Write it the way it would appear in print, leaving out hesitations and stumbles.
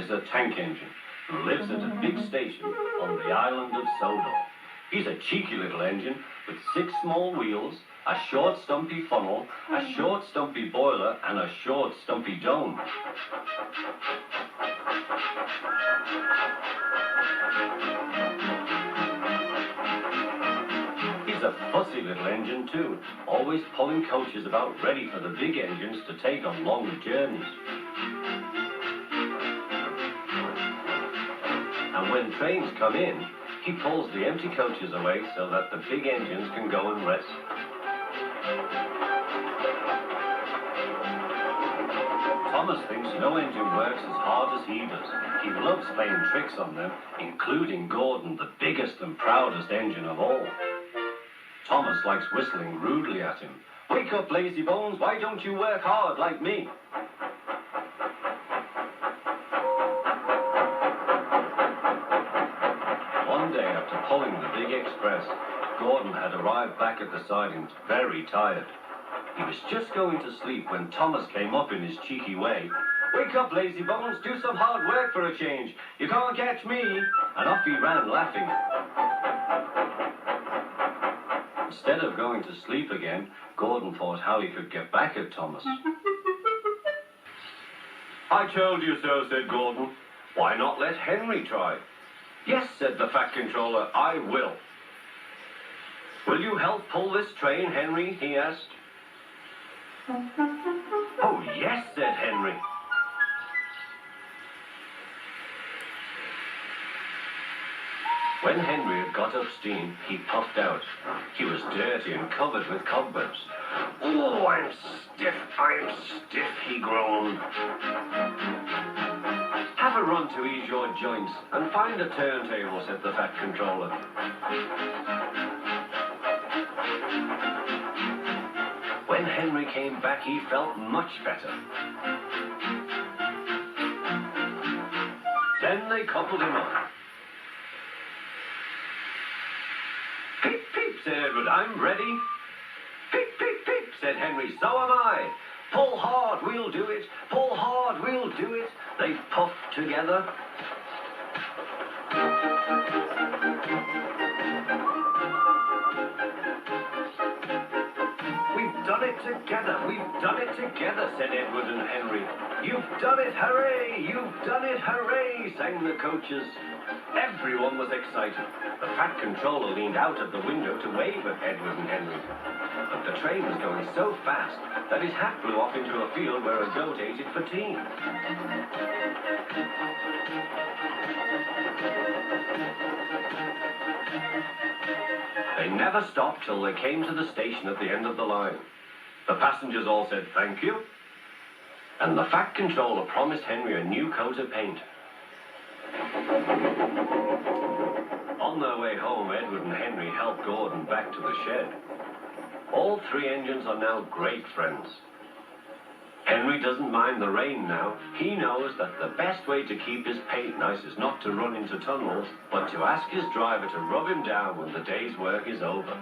Henry's a tank engine who lives at a big station on the island of Sodor. He's a cheeky little engine with 6 small wheels, a short stumpy funnel, a short stumpy boiler, and a short stumpy dome. He's a fussy little engine too, always pulling coaches about ready for the big engines to take on long journeys. And when trains come in, he pulls the empty coaches away so that the big engines can go and rest. Thomas thinks no engine works as hard as he does. He loves playing tricks on them, including Gordon, the biggest and proudest engine of all. Thomas likes whistling rudely at him. "Wake up, lazy bones, why don't you work hard like me?" One day after pulling the big express, Gordon had arrived back at the sidings very tired. He was just going to sleep when Thomas came up in his cheeky way. "Wake up, lazy bones, do some hard work for a change. You can't catch me." And off he ran laughing. Instead of going to sleep again, Gordon thought how he could get back at Thomas. "I told you so," said Gordon. "Why not let Henry try?" "Yes," said the Fat Controller, "I will." "Will you help pull this train, Henry?" he asked. "Oh, yes," said Henry. When Henry had got up steam, he puffed out. He was dirty and covered with cobwebs. "Oh, I'm stiff, he groaned. "Have a run to ease your joints and find a turntable," said the Fat Controller. When Henry came back, he felt much better. Then they coupled him on. "Peep, peep," said Edward, "I'm ready." "Peep, peep, peep," said Henry, "so am I." "Pull hard, we'll do it. Pull hard, we'll do it." They puffed together. "We've done it together, we've done it together," said Edward and Henry. "You've done it, hooray! You've done it, hooray!" sang the coaches. Everyone was excited. The Fat Controller leaned out of the window to wave at Edward and Henry. But the train was going so fast that his hat flew off into a field where a goat ate it for tea. They never stopped till they came to the station at the end of the line. The passengers all said thank you, and the Fat Controller promised Henry a new coat of paint. On their way home, Edward and Henry helped Gordon back to the shed. All 3 engines are now great friends. Henry doesn't mind the rain now. He knows that the best way to keep his paint nice is not to run into tunnels, but to ask his driver to rub him down when the day's work is over.